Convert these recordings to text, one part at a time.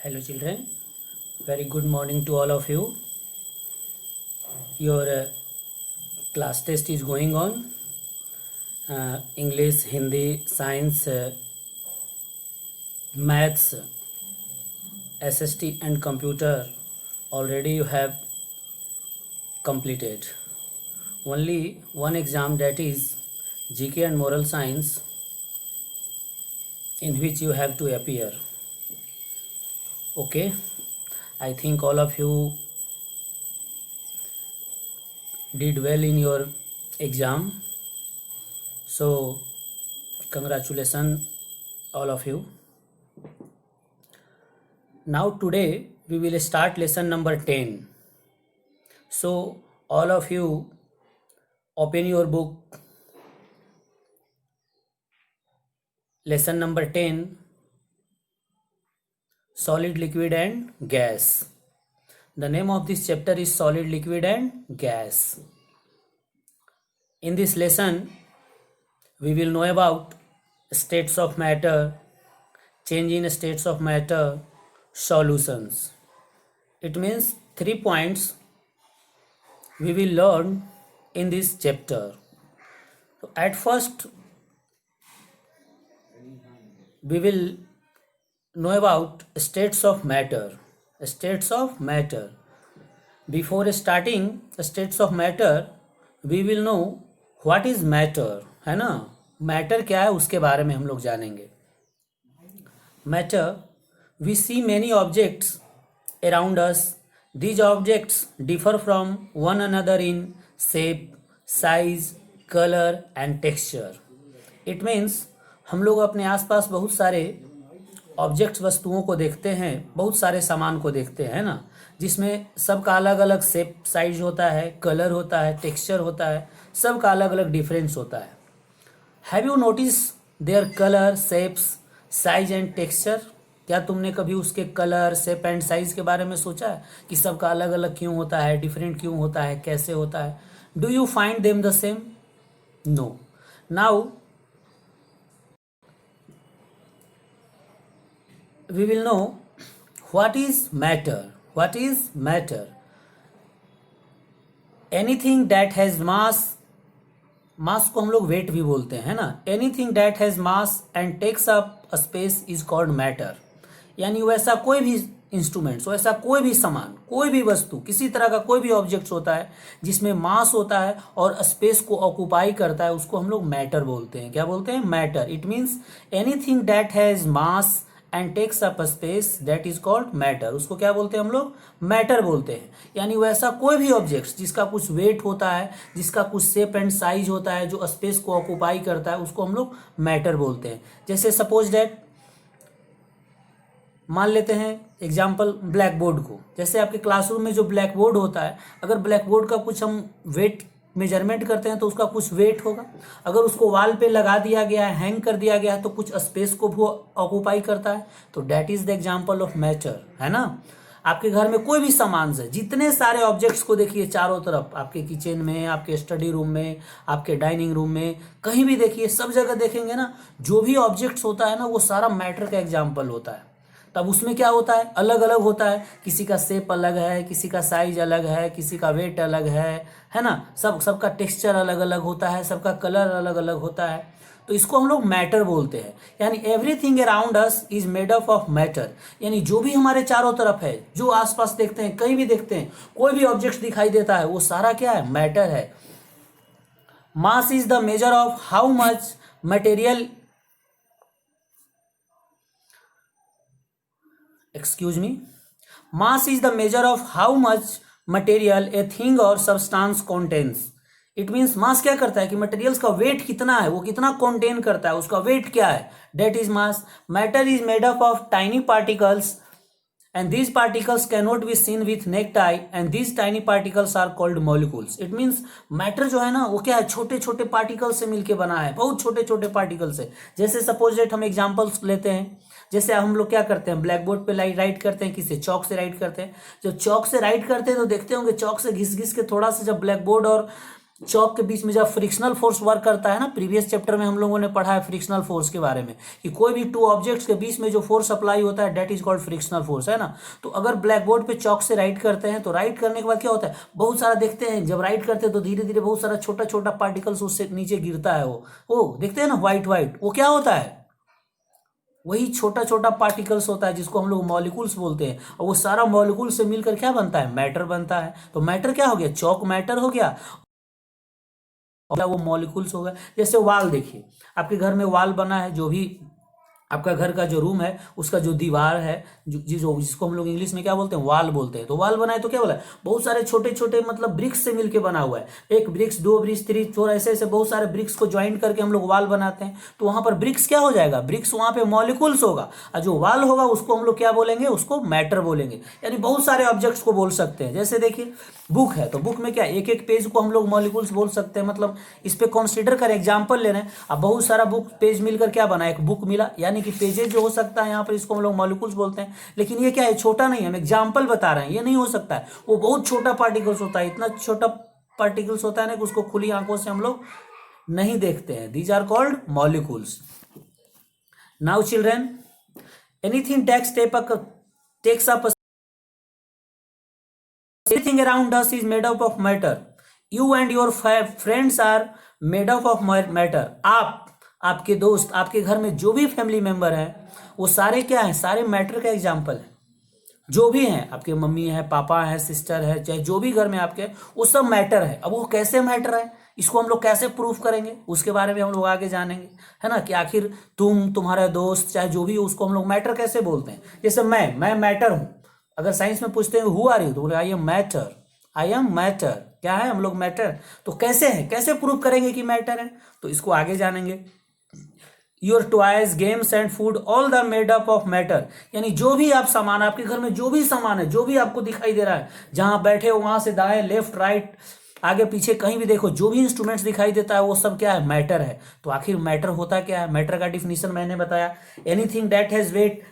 Hello children, very good morning to all of you. Your class test is going on. English, Hindi, Science, Maths, SST and Computer already you have completed. Only one exam, that is GK and Moral Science, in which you have to appear. Okay, I think all of you did well in your exam. So congratulations all of you. Now today we will start lesson number 10. So all of you open your book, lesson number 10, solid, liquid and gas. The name of this chapter is solid, liquid and gas. In this lesson we will know about states of matter, change in states of matter, solutions. It means 3 points we will learn in this chapter. So at first we will know about states of matter. States of matter. Before starting states of matter, we will know what is matter, है ना. Matter क्या है उसके बारे में हम लोग जानेंगे. Matter, we see many objects around us. These objects differ from one another in shape, size, color and texture. It means हम लोग अपने आसपास बहुत सारे ऑब्जेक्ट्स, वस्तुओं को देखते हैं, बहुत सारे सामान को देखते हैं ना, जिसमें सबका अलग अलग शेप, साइज होता है, कलर होता है, टेक्सचर होता है, सबका अलग अलग डिफरेंस होता है. Have you notice their colour, shapes, size and texture? क्या तुमने कभी उसके कलर, शेप एंड साइज के बारे में सोचा है कि सबका अलग अलग क्यों होता है, डिफरेंट क्यों होता है, कैसे होता है? Do you find them the same? No. Now we will know what is matter. What is matter? Anything that has mass, mass को हम लोग वेट भी बोलते हैं ना. Anything that has mass and takes up a space is called matter. यानी वैसा कोई भी इंस्ट्रूमेंट्स, वैसा कोई भी सामान, कोई भी वस्तु, किसी तरह का कोई भी ऑब्जेक्ट्स होता है जिसमें मास होता है और स्पेस को ऑक्यूपाई करता है, उसको हम लोग मैटर बोलते हैं. क्या बोलते हैं? Matter. It means anything that has mass and takes up space, that is called matter. उसको क्या बोलते हैं हम लोग? मैटर बोलते हैं. यानी वैसा कोई भी ऑब्जेक्ट जिसका कुछ वेट होता है, जिसका कुछ शेप एंड साइज होता है, जो स्पेस को ऑक्यूपाई करता है, उसको हम लोग मैटर बोलते हैं. जैसे सपोज दैट, मान लेते हैं एग्जाम्पल ब्लैक बोर्ड को. जैसे आपके क्लासरूम में जो ब्लैक बोर्ड होता है, अगर ब्लैक बोर्ड का कुछ हम वेट मेजरमेंट करते हैं तो उसका कुछ वेट होगा. अगर उसको वॉल पे लगा दिया गया है, हैंग कर दिया गया है, तो कुछ स्पेस को भी ऑक्यूपाई करता है. तो that is the example of matter, है ना. आपके घर में कोई भी सामान है, जितने सारे ऑब्जेक्ट्स को देखिए चारों तरफ, आपके किचन में, आपके स्टडी रूम में, आपके डाइनिंग रूम में, कहीं भी देखिए, सब जगह देखेंगे ना, जो भी ऑब्जेक्ट्स होता है ना, वो सारा मैटर का एग्जाम्पल होता है. तब उसमें क्या होता है? अलग अलग होता है. किसी का शेप अलग है, किसी का साइज अलग है, किसी का वेट अलग है ना. सबका टेक्सचर अलग अलग होता है, सबका कलर अलग अलग होता है. तो इसको हम लोग मैटर बोलते हैं. यानी everything around us is made up of matter. यानी जो भी हमारे चारों तरफ है, जो आसपास देखते हैं, कहीं भी देखते हैं, कोई भी ऑब्जेक्ट दिखाई देता है, वो सारा क्या है? मैटर है. Mass is the measure of how much material, excuse me, mass is the measure of how much material a thing or substance contains. It means mass क्या करता है कि मटेरियल्स का वेट कितना है, वो कितना कंटेन करता है, उसका वेट क्या है, that is mass. Matter is made up of tiny particles and these particles cannot be seen with naked eye and these tiny particles are called molecules. it means matter जो है ना, वो क्या है? छोटे छोटे पार्टिकल से मिलके बना है, बहुत छोटे छोटे पार्टिकल से. जैसे सपोज डेट हम एग्जांपल्स लेते हैं. जैसे हम लोग क्या करते हैं, ब्लैक बोर्ड पे राइट करते हैं, किससे? चौक से राइट करते हैं. जब चौक से राइट करते हैं तो देखते होंगे, चौक से घिस घिस के थोड़ा सा जब ब्लैक बोर्ड और चौक के बीच में जब फ्रिक्शनल फोर्स वर्क करता है ना, प्रीवियस चैप्टर में हम लोगों ने पढ़ा है फ्रिक्शनल फोर्स के बारे में कि कोई भी टू ऑब्जेक्ट्स के बीच में जो फोर्स अप्लाई होता है that is called frictional force, है ना। तो अगर ब्लैक बोर्ड पे चौक से राइट करते हैं तो राइट करने के बाद क्या होता है, बहुत सारा देखते हैं जब राइट करते हैं तो धीरे धीरे बहुत सारा छोटा छोटा पार्टिकल्स उससे नीचे गिरता है, वो देखते हैं ना व्हाइट व्हाइट, वो क्या होता है, वही छोटा छोटा पार्टिकल्स होता है जिसको हम लोग मॉलिक्यूल्स बोलते हैं। और वो सारा मॉलिक्यूल से मिलकर क्या बनता है, मैटर बनता है। तो मैटर क्या हो गया, चौक मैटर हो गया, और वो मॉलिक्यूल्स हो गए। जैसे वाल देखिए, आपके घर में वाल बना है, जो भी आपका घर का जो रूम है उसका जो दीवार है, जिसको हम लोग इंग्लिश में क्या बोलते हैं, वाल बोलते हैं। तो वाल बना है तो क्या बोला है, बहुत सारे छोटे छोटे मतलब ब्रिक्स से मिलके बना हुआ है, एक ब्रिक्स, दो ब्रिक्स, थ्री, फोर, ऐसे ऐसे बहुत सारे ब्रिक्स को ज्वाइन करके हम लोग वाल बनाते हैं। तो वहां पर ब्रिक्स क्या हो जाएगा, ब्रिक्स वहां पे मॉलिक्यूल्स होगा, और जो वाल होगा उसको हम लोग क्या बोलेंगे, उसको मैटर बोलेंगे। यानी बहुत सारे ऑब्जेक्ट्स को बोल सकते हैं। जैसे देखिए बुक है, तो बुक में क्या एक एक पेज को हम लोग मॉलिक्यूल्स बोल सकते हैं। मतलब इस पे कंसीडर कर एग्जांपल ले रहे हैं, अब बहुत सारा बुक पेज मिलकर क्या बना, एक बुक मिला, यानी कि पेजेज जो हो सकता है यहाँ पर, इसको हम लोग मॉलिक्यूल्स बोलते हैं। लेकिन ये क्या है, छोटा नहीं है, हम एग्जांपल बता रहे हैं, ये नहीं हो सकता है, वो बहुत छोटा पार्टिकल्स होता है, इतना छोटा पार्टिकल्स होता है ना कि उसको खुली आंखों से हम लोग नहीं देखते हैं। These are called molecules. Now children, anything takes up everything around us is made up of matter. You and your friends are made up of matter. आपके दोस्त, आपके घर में जो भी फैमिली मेंबर है वो सारे क्या हैं, सारे मैटर का एग्जाम्पल है। जो भी हैं, आपके मम्मी है, पापा है, सिस्टर है, चाहे जो भी घर में आपके, वो सब मैटर है। अब वो कैसे मैटर है, इसको हम लोग कैसे प्रूफ करेंगे, उसके बारे में हम लोग आगे जानेंगे, है ना। कि आखिर तुम्हारा दोस्त, चाहे जो भी हो, उसको हम लोग मैटर कैसे बोलते हैं। जैसे मैं मैटर हूं, अगर साइंस में पूछते हैं हु आर यू, तो बोले आई am matter, I am matter. क्या है, हम लोग मैटर। तो कैसे है, कैसे प्रूव करेंगे कि मैटर है, तो इसको आगे जानेंगे। Your toys, games and food all the made up of matter. यानी जो भी आप सामान, आपके घर में जो भी सामान है, जो भी आपको दिखाई दे रहा है, जहां बैठे हो वहां से दाएं, लेफ्ट, राइट, आगे पीछे कहीं भी देखो, जो भी इंस्ट्रूमेंट्स दिखाई देता है वो सब क्या है, मैटर है। तो आखिर मैटर होता क्या है, मैटर का डिफिनीशन मैंने बताया, anything that has weight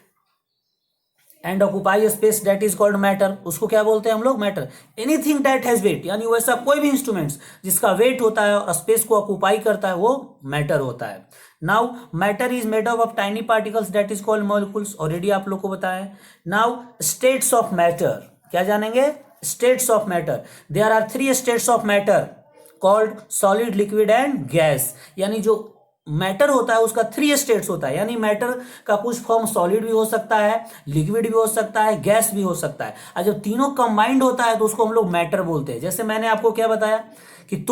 and occupy space that is called matter. उसको क्या बोलते हैं हम लोग, matter. Anything that has weight, यानी वैसा कोई भी इंस्ट्रूमेंट्स जिसका वेट होता है और स्पेस को ऑक्यूपाई करता है, वो मैटर होता है। Now matter is made up of tiny particles that is called molecules, already आप लोग को बताया। नाउ स्टेट्स ऑफ मैटर, क्या जानेंगे, states of matter. There are 3 states of matter called solid, liquid and gas. यानी जो मैटर होता है उसका 3 स्टेट्स होता है, यानी मैटर का कुछ फॉर्म सॉलिड भी हो सकता है, लिक्विड भी हो सकता है, गैस भी हो सकता है। और जब तीनों कंबाइंड होता है तो उसको हम लोग मैटर बोलते हैं। जैसे मैंने आपको क्या बताया कि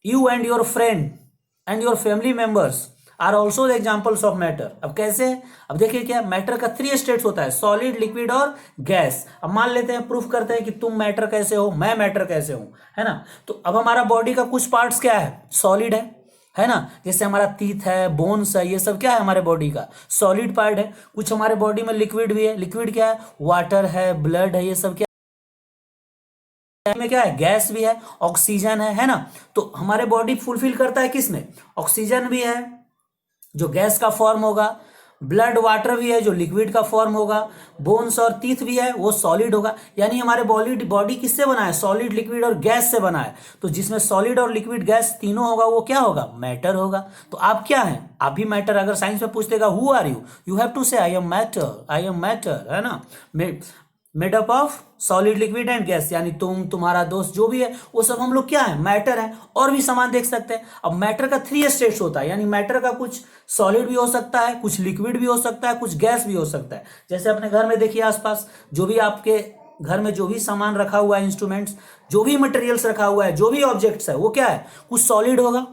you and your friend and your family members are also the examples of matter. अब कैसे, अब देखिए क्या, मैटर का 3 स्टेट्स होता है, सॉलिड, लिक्विड और गैस। अब मान लेते हैं, प्रूफ करते हैं कि तुम मैटर कैसे हो, मैं मैटर कैसे हूं, है ना। तो अब हमारा बॉडी का कुछ पार्ट्स क्या है, सॉलिड है ना। जैसे हमारा टीथ है, बोन्स है, ये सब क्या है, हमारे बॉडी का सॉलिड पार्ट है। कुछ हमारे बॉडी में लिक्विड भी है, लिक्विड क्या है, वाटर है, ब्लड है, ये सब क्या में क्या है, गैस भी है, ऑक्सीजन है ना। तो हमारे बॉडी फुलफिल करता है किसमें, ऑक्सीजन भी है जो गैस का फॉर्म होगा, ब्लड वाटर भी है जो लिक्विड का फॉर्म होगा, बोन्स और टीथ भी है वो सॉलिड होगा। यानी हमारे बॉडी किससे बना है, सॉलिड, लिक्विड और गैस से बना है। तो जिसमें सॉलिड और लिक्विड गैस तीनों होगा वो क्या होगा, मैटर होगा। तो आप क्या हैं, आप भी मैटर। अगर साइंस में पूछतेगा who are you, you have to say I am matter, I am matter, है ना। Made up of solid, liquid and gas, यानी तुम्हारा दोस्त जो भी है वो सब हम लोग क्या है, मैटर है। और भी सामान देख सकते हैं। अब मैटर का 3 स्टेट्स होता है, यानी मैटर का कुछ सॉलिड भी हो सकता है, कुछ लिक्विड भी हो सकता है, कुछ गैस भी हो सकता है। जैसे अपने घर में देखिए आसपास, जो भी आपके घर में जो भी सामान रखा हुआ है, इंस्ट्रूमेंट्स, जो भी मटेरियल्स रखा हुआ है, जो भी ऑब्जेक्ट्स है, वो क्या है, कुछ सॉलिड होगा,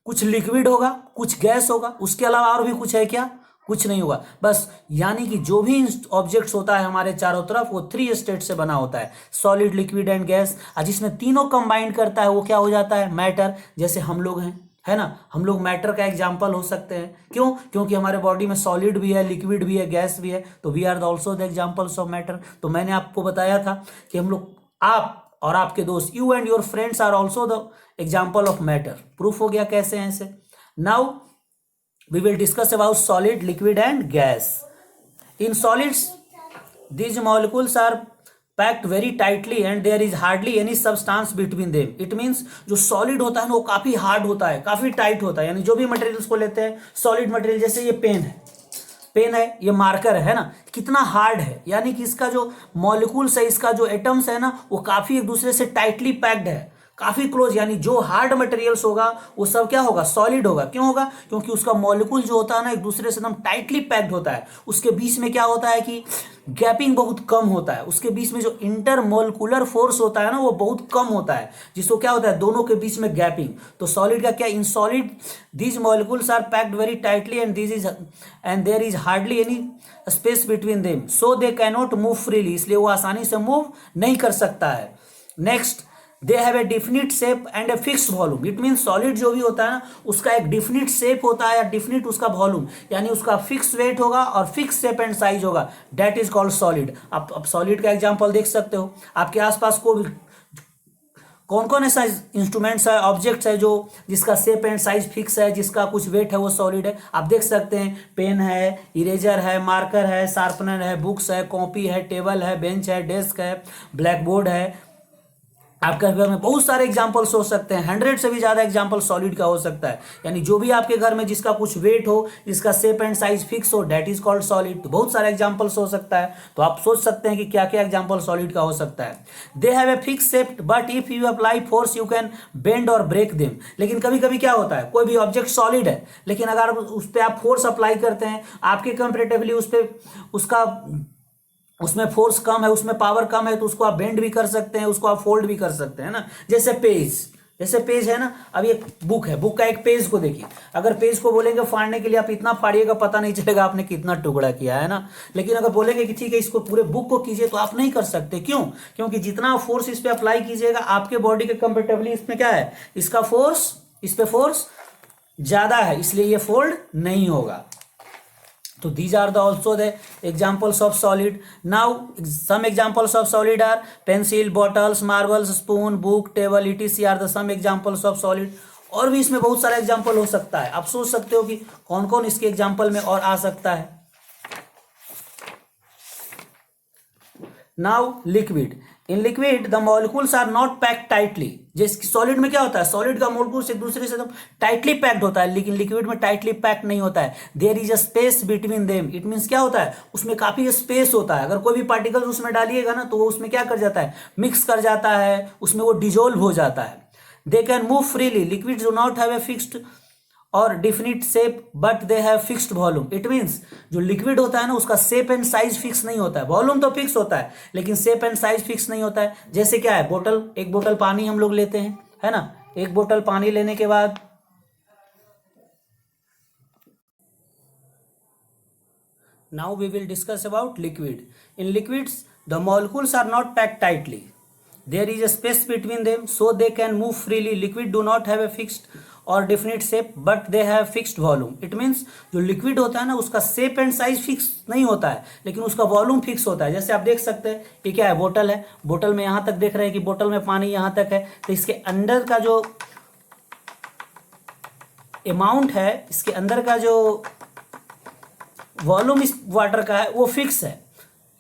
कुछ लिक्विड होगा, कुछ गैस होगा। उसके अलावा और भी कुछ है क्या, कुछ नहीं होगा बस। यानी कि जो भी ऑब्जेक्ट्स होता है हमारे चारों तरफ, वो 3 स्टेट से बना होता है, सॉलिड, लिक्विड एंड गैस। जिसमें तीनों कंबाइंड करता है वो क्या हो जाता है, मैटर। जैसे हम लोग हैं, है ना, हम लोग मैटर का एग्जाम्पल हो सकते हैं। क्यों, क्योंकि हमारे बॉडी में सॉलिड भी है, लिक्विड भी है, गैस भी है। तो we are also the examples of matter. तो मैंने आपको बताया था कि हम लोग, आप और आपके दोस्त, you and your friends are also the example of matter. Proof हो गया कैसे हैं इसे। Now we will discuss about solid, liquid and gas. In solids, these molecules are packed very tightly and there is hardly any substance between them. It means जो solid होता है ना वो काफी हार्ड होता है, काफी टाइट होता है। यानी जो भी मटेरियल्स को लेते हैं सॉलिड मटेरियल, जैसे ये पेन है, पेन है, ये मार्कर है ना, कितना हार्ड है, यानी कि इसका जो मॉलिक्यूल्स है, इसका जो एटम्स है ना, वो काफी एक दूसरे से टाइटली पैक्ड है, काफी क्लोज। यानी जो हार्ड मटेरियल्स होगा वो सब क्या होगा, सॉलिड होगा। क्यों होगा, क्योंकि उसका मॉलिक्यूल जो होता है ना एक दूसरे से एकदम टाइटली पैक्ड होता है। उसके बीच में क्या होता है कि गैपिंग बहुत कम होता है, उसके बीच में जो इंटर मॉलिक्यूलर फोर्स होता है ना वो बहुत कम होता है, जिसको क्या होता है, दोनों के बीच में गैपिंग। तो सॉलिड का क्या, in solid these molecules are packed very tightly and there is hardly any space between them so they cannot move freely, इसलिए वो आसानी से मूव नहीं कर सकता है। Next, they have a definite shape and a fix volume. It mean solid जो भी होता है ना उसका एक डिफिनिट शेप होता है या डिफिनिट उसका वॉल्यूम, यानी उसका फिक्स वेट होगा और फिक्स शेप एंड साइज होगा, दैट इज कॉल्ड सॉलिड। आप अब सॉलिड का एग्जांपल देख सकते हो, आपके आसपास को कौन कौन ऐसा इंस्ट्रूमेंट्स है, ऑब्जेक्ट्स है जो जिसका शेप एंड साइज फिक्स है, जिसका कुछ वेट है वो सॉलिड है। आप देख सकते हैं पेन है, इरेजर है, मार्कर है, शार्पनर है, बुक्स है, कॉपी है, टेबल है, बेंच है, डेस्क है, ब्लैक बोर्ड है। आपके घर में बहुत सारे एग्जाम्पल्स हो सकते हैं, 100 से भी ज्यादा एग्जाम्पल सॉलिड का हो सकता है। यानी जो भी आपके घर में जिसका कुछ वेट हो, जिसका शेप एंड साइज फिक्स हो, दैट इज कॉल्ड सॉलिड। तो बहुत सारे एग्जाम्पल्स हो सकता है, तो आप सोच सकते हैं कि क्या क्या एग्जाम्पल सॉलिड का हो सकता है। दे have a fix shape but if you apply force you can bend और ब्रेक देम। लेकिन कभी कभी क्या होता है, कोई भी ऑब्जेक्ट सॉलिड है लेकिन अगर उस पर आप फोर्स अप्लाई करते हैं, आपके कंपेरेटिवली उस पर उसका उसमें फोर्स कम है, उसमें पावर कम है, तो उसको आप बेंड भी कर सकते हैं, उसको आप फोल्ड भी कर सकते हैं ना। जैसे पेज है ना, अब ये बुक है, बुक का एक पेज को देखिए, अगर पेज को बोलेंगे फाड़ने के लिए आप इतना फाड़िएगा पता नहीं चलेगा आपने कितना टुकड़ा किया है ना। लेकिन अगर बोलेंगे कि ठीक है इसको पूरे बुक को कीजिए तो आप नहीं कर सकते। क्यों, क्योंकि जितना फोर्स इस पर अप्लाई कीजिएगा आपके बॉडी के कंपेरेटिवली इसमें क्या है, इसका फोर्स, इस पे फोर्स ज्यादा है, इसलिए ये फोल्ड नहीं होगा। So these are the also the examples of solid. Now some examples of solid are pencil, bottles, marbles, spoon, book, table, etc. are the some examples of solid. और भी इसमें बहुत सारा एग्जाम्पल हो सकता है। आप सोच सकते हो कि कौन कौन इसके एग्जाम्पल में और आ सकता है। Now liquid, in liquid the molecules are not packed tightly. जैसे सॉलिड में क्या होता है, सॉलिड का मॉलिक्यूल्स एक दूसरे से एकदम टाइटली पैक्ड होता है, लेकिन लिक्विड में टाइटली पैक्ड नहीं होता है। There is a space between them. It means क्या होता है, उसमें काफी स्पेस होता है। अगर कोई भी पार्टिकल्स उसमें डालिएगा ना तो वो उसमें क्या कर जाता है, मिक्स कर जाता है, उसमें वो डिजोल्व हो जाता है। They can move freely. Liquid do not have a fixed और definite shape but they have fixed volume. It means जो लिक्विड होता है ना उसका शेप एंड साइज फिक्स नहीं होता है, वॉल्यूम तो फिक्स होता है लेकिन शेप एंड साइज फिक्स नहीं होता है। जैसे क्या है, बोतल, एक बोतल पानी हम लोग लेते हैं, है ना, एक बोतल पानी लेने के बाद now we will discuss about liquid. In liquids the molecules are not packed tightly, there is a space between them so they can move freely. Liquid do not have a fixed और definite shape but they have fixed volume. It means जो liquid होता है ना उसका shape and size fix नहीं होता है लेकिन उसका वॉल्यूम फिक्स होता है। जैसे आप देख सकते हैं ये क्या है, बोतल है, बोतल में यहां तक देख रहे हैं कि बोतल में पानी यहां तक है, तो इसके अंदर का जो अमाउंट है, इसके अंदर का जो वॉल्यूम इस वाटर का है वो फिक्स है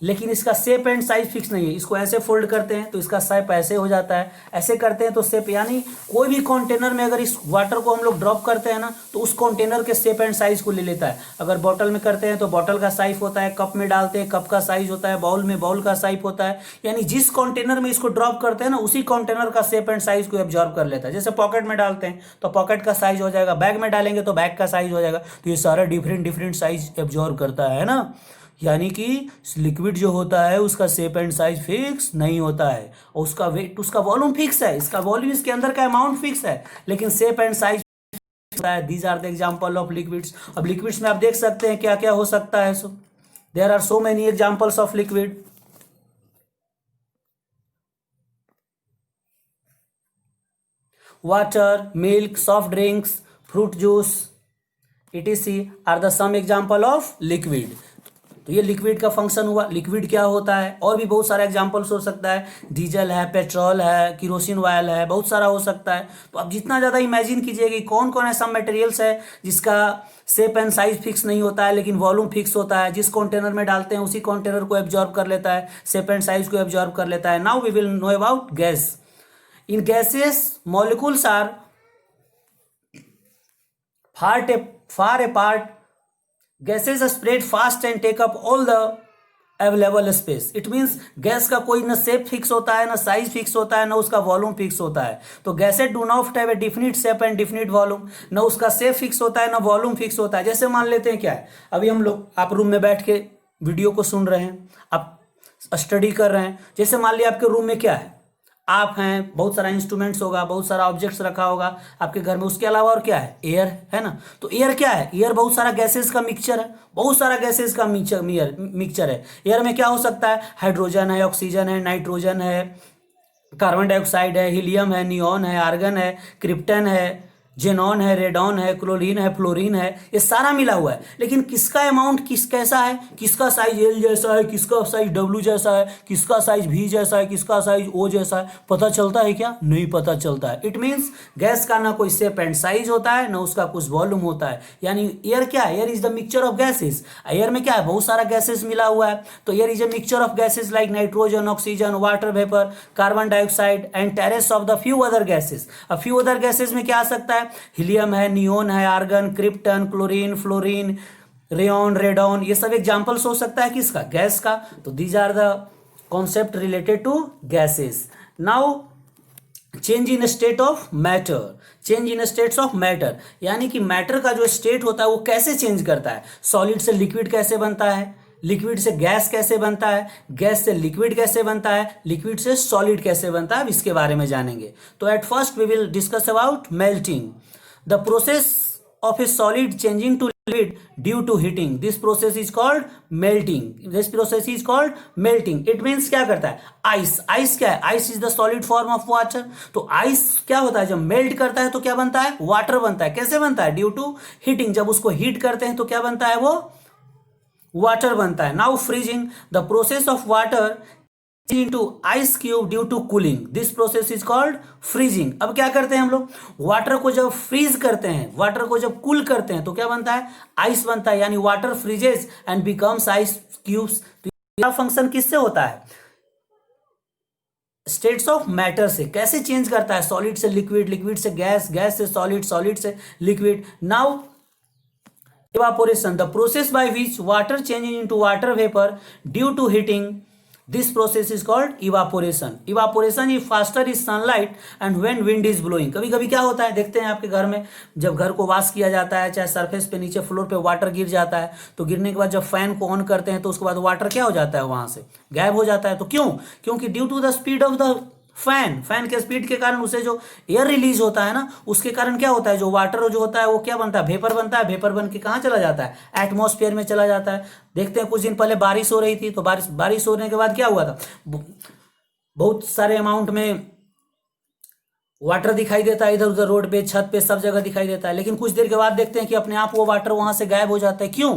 लेकिन इसका शेप एंड साइज फिक्स नहीं है। इसको ऐसे फोल्ड करते हैं तो इसका शेप ऐसे हो जाता है, ऐसे करते हैं तो शेप, यानी कोई भी कंटेनर में अगर इस वाटर को हम लोग ड्रॉप करते हैं ना तो उस कंटेनर के शेप एंड साइज को ले लेता है। अगर बॉटल में करते हैं तो बॉटल का साइज होता है, कप में डालते हैं कप का साइज होता है, बाउल में बाउल का साइज होता है। यानी जिस कंटेनर में इसको ड्रॉप करते हैं ना उसी कंटेनर का शेप एंड साइज को एब्जॉर्व कर लेता है। जैसे पॉकेट में डालते हैं तो पॉकेट का साइज हो जाएगा, बैग में डालेंगे तो बैग का साइज हो जाएगा, तो ये सारा डिफरेंट डिफरेंट साइज एब्जॉर्व करता है ना। यानी कि लिक्विड जो होता है उसका शेप एंड साइज फिक्स नहीं होता है और उसका वेट, उसका वॉल्यूम फिक्स है, इसका वॉल्यूम, इसके अंदर का अमाउंट फिक्स है लेकिन शेप एंड साइज होता है। These are the example of liquids. अब लिक्विड्स में आप देख सकते हैं क्या क्या हो सकता है। So there are so many examples of liquid. Water, milk, soft drinks, fruit juice etc are the some example of liquid. तो ये लिक्विड का फंक्शन हुआ। लिक्विड क्या होता है, और भी बहुत सारे एग्जांपल्स हो सकता है, डीजल है, पेट्रोल है, किरोसिन ऑयल है, बहुत सारा हो सकता है। तो आप जितना ज़्यादा इमेजिन कीजिए कि कौन कौन ऐसा मटेरियल्स है जिसका शेप एंड साइज फिक्स नहीं होता है लेकिन वॉल्यूम फिक्स होता है, जिस कंटेनर में डालते हैं उसी कंटेनर को एब्जॉर्ब कर लेता है, शेप एंड साइज को एब्जॉर्ब कर लेता है। Now we will know about gas. In gases molecules are far apart. Gases spread fast and take up all the available space. It means gas का कोई ना शेप फिक्स होता है, ना साइज फिक्स होता है, ना उसका वॉल्यूम फिक्स होता है। तो gases do not have a definite shape and definite volume, ना उसका शेप फिक्स होता है ना वॉल्यूम फिक्स होता है। जैसे मान लेते हैं क्या है, अभी हम लोग आप रूम में बैठ के वीडियो को सुन रहे हैं, आप स्टडी कर रहे हैं। जैसे मान लिया आपके रूम में क्या है, आप हैं, बहुत सारा इंस्ट्रूमेंट्स होगा, बहुत सारा ऑब्जेक्ट्स रखा होगा आपके घर में। उसके अलावा और क्या है, एयर है ना। तो एयर क्या है, एयर बहुत सारा गैसेस का मिक्सचर है, बहुत सारा गैसेस का मिक्सचर है। एयर में क्या हो सकता है, हाइड्रोजन है, ऑक्सीजन है, नाइट्रोजन है, कार्बन डाइऑक्साइड है, हीलियम है, नियॉन है, आर्गन है, क्रिप्टन है, जेनॉन है, रेडॉन है, क्लोरीन है, फ्लोरीन है, ये सारा मिला हुआ है। लेकिन किसका अमाउंट कैसा है, किसका साइज एल जैसा है, किसका साइज डब्ल्यू जैसा है, किसका साइज भी जैसा है, किसका साइज ओ जैसा है, पता चलता है क्या, नहीं पता चलता है। इट मीन्स गैस का ना कोई शेप एंड साइज होता है, ना उसका कुछ वॉल्यूम होता है। यानी एयर क्या है, air is the mixture of gases. Air में क्या है, बहुत सारा गैसेस मिला हुआ है। तो air is a mixture of gases like nitrogen, oxygen, water vapour, carbon dioxide and traces of the few other gases. अब फ्यू अदर गैसेस में क्या आ सकता है, हीलियम है, नियोन है, argon, krypton, chlorine, fluorine, rayon, radon, ये सब एग्जांपल्स हो सकता है किसका, गैस का। तो these are the concept related to gases. Now change in state of matter. Change in states of matter यानी कि मैटर का जो स्टेट होता है वो कैसे चेंज करता है। सॉलिड से लिक्विड कैसे बनता है, लिक्विड से गैस कैसे बनता है, गैस से लिक्विड कैसे बनता है, लिक्विड से सॉलिड कैसे बनता है, अब इसके बारे में जानेंगे। तो at first we will discuss about melting, the process of a solid changing to liquid due to heating. This process is called melting. This process is called melting. It means क्या करता है, आइस। आइस क्या है, ice is the solid form of water. तो ice क्या होता है, जब मेल्ट करता है तो क्या बनता है, वाटर बनता है। कैसे बनता है, ड्यू टू हीटिंग। जब उसको हीट करते हैं तो क्या बनता है, वो वाटर बनता है। Now freezing, the process of water into ice cube due to cooling. This process is called freezing. अब क्या करते हैं हम लोग, वाटर को जब फ्रीज करते हैं, वाटर को जब कूल करते हैं तो क्या बनता है, आइस बनता है। यानी water freezes and becomes ice cubes. तो यह फंक्शन किससे होता है, स्टेट्स ऑफ मैटर से। कैसे चेंज करता है, सॉलिड से लिक्विड, लिक्विड से गैस, गैस से सॉलिड, सॉलिड से liquid. Now evaporation, the process by which water changes into water vapor due to heating. This process is called evaporation. Evaporation is faster is sunlight and when wind is blowing. कभी कभी क्या होता है, देखते हैं आपके घर में जब घर को वॉश किया जाता है, चाहे सरफेस पे नीचे फ्लोर पे वाटर गिर जाता है, तो गिरने के बाद जब फैन को ऑन करते हैं तो उसके बाद वाटर क्या हो जाता है, वहां से गायब हो जाता है। तो क्यों, क्योंकि due to the speed of the fan के स्पीड के कारण उसे जो एयर रिलीज होता है ना, उसके कारण क्या होता है, जो वाटर जो होता है वो क्या बनता है, वेपर बनता है। वेपर बन के कहाँ चला जाता है, एटमॉस्फेयर में चला जाता है। देखते हैं कुछ दिन पहले बारिश हो रही थी, तो बारिश होने के बाद क्या हुआ था, बहुत सारे अमाउंट में वाटर दिखाई देता है, इधर उधर रोड पे, छत पे, सब जगह दिखाई देता है। लेकिन कुछ देर के बाद देखते हैं कि अपने आप वो वाटर वहां से गायब हो जाता है। क्यों,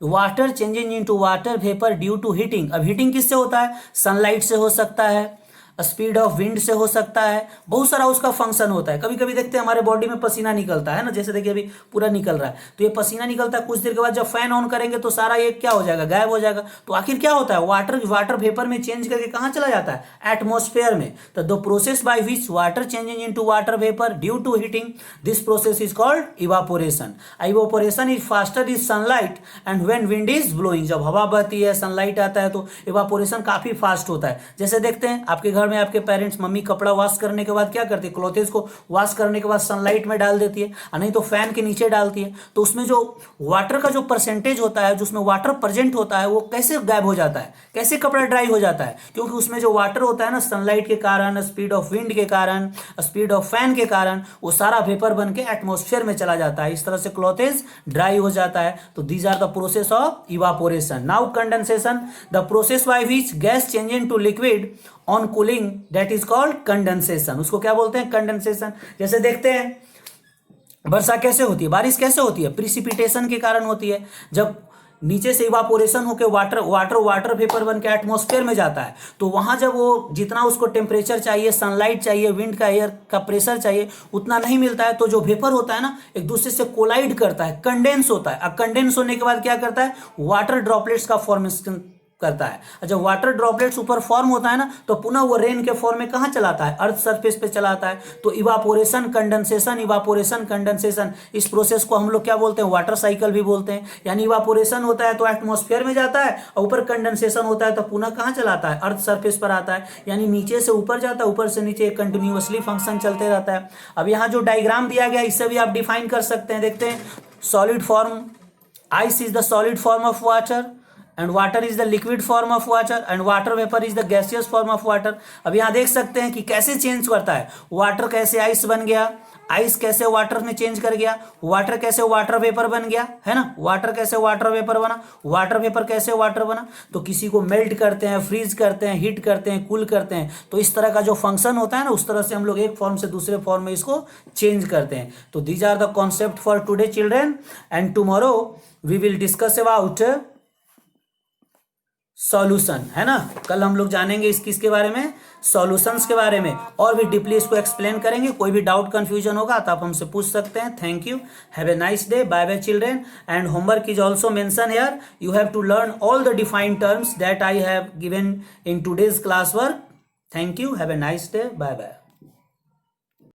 water changing into water vapour due to heating. अब हीटिंग किससे होता है, सनलाइट से हो सकता है, स्पीड ऑफ विंड से हो सकता है, बहुत सारा उसका फंक्शन होता है। कभी कभी देखते हैं हमारे बॉडी में पसीना निकलता है ना, जैसे देखिए अभी पूरा निकल रहा है, तो ये पसीना निकलता है। कुछ देर के बाद जब फैन ऑन करेंगे तो सारा ये क्या हो जाएगा, गायब हो जाएगा। तो आखिर क्या होता है, वाटर वेपर में चेंज करके कहाँ चला जाता है, एटमॉस्फेयर में। तो the process by which water changing into water vapour due to heating, this process is called evaporation. Evaporation is faster is sunlight and when wind is blowing. जब हवा बहती है, सनलाइट आता है, तो इवापोरेशन काफी फास्ट होता है। जैसे देखते हैं आपके घर में आपके पेरेंट्स, मम्मी कपड़ा वॉश करने के बाद क्या करती है, क्लोथेस को वॉश करने के बाद सनलाइट में डाल देती है, और नहीं तो फैन के नीचे डालती है। तो उसमें जो वाटर का जो परसेंटेज होता है, जो उसमें वाटर प्रेजेंट होता है, वो कैसे गायब हो जाता है, कैसे कपड़ा ड्राई हो जाता है, क्योंकि उसमें जो वाटर होता है ना, सनलाइट के कारण, स्पीड ऑफ विंड के कारण, स्पीड ऑफ फैन के कारण, वो सारा वेपर बन के एटमॉस्फेयर में चला जाता है। इस तरह से क्लोथेस ड्राई हो जाता है। तो these are the process of evaporation. Now condensation, the process by which gas change into liquid on cooling, that is called condensation. उसको क्या बोलते हैं, कंडेंसेशन। जैसे देखते हैं वर्षा कैसे होती है, बारिश कैसे होती है, प्रिसिपिटेशन के कारण होती है। जब नीचे से इवापोरेशन होकर वाटर वेपर बन के एटमॉस्फेयर में जाता है, तो वहां जब वो जितना उसको टेम्परेचर चाहिए, सनलाइट चाहिए, विंड का, एयर का प्रेशर चाहिए, उतना नहीं मिलता है, तो जो वेपर होता है ना एक दूसरे से कोलाइड करता है, कंडेंस होता है। अब कंडेंस होने के बाद क्या करता है, वाटर ड्रॉपलेट्स का फॉर्मेशन करता है। जब वाटर ड्रॉपलेट्स ऊपर फॉर्म होता है ना, तो पुनः वो रेन के फॉर्म में कहां चलाता है, अर्थ सरफेस पे चलाता है। तो इवापोरेशन कंडेंसेशन, इस प्रोसेस को हम लोग क्या बोलते हैं, वाटर साइकिल भी बोलते हैं। यानी इवापोरेशन होता है तो एटमॉस्फेयर में जाता है, और ऊपर कंडेंसेशन होता है तो पुनः कहां चलाता है, अर्थ सरफेस पर आता है। यानी नीचे से ऊपर जाता है, ऊपर से नीचे, कंटिन्यूअसली फंक्शन चलते रहता है। अब यहाँ जो डायग्राम दिया गया इससे भी आप डिफाइन कर सकते हैं। देखते हैं, solid form, ice is the solid form of water and water is the liquid form of water and water vapor is the gaseous form of water। अब यहाँ देख सकते हैं कि कैसे चेंज करता है, वाटर कैसे आइस बन गया, आइस कैसे वाटर में चेंज कर गया, वाटर कैसे वाटर वेपर बन गया, है ना, वाटर कैसे वाटर वेपर बना, वाटर वेपर कैसे वाटर बना। तो किसी को मेल्ट करते हैं, फ्रीज करते हैं, हीट करते हैं, कूल करते हैं, तो इस तरह का जो फंक्शन होता है ना, उस तरह से हम लोग एक फॉर्म से दूसरे फॉर्म में इसको चेंज करते हैं। तो these are the concept for today children, and tomorrow we will discuss about solution, है ना। कल हम लोग जानेंगे किसके बारे में, सॉल्यूशंस के बारे में, और भी डीपली इसको एक्सप्लेन करेंगे। कोई भी डाउट कंफ्यूजन होगा तो आप हमसे पूछ सकते हैं। Thank you, have a nice day, bye bye children, and homework is also mention here. You have to learn all the defined terms that I have given in today's class work. Thank you, have a nice day, bye bye.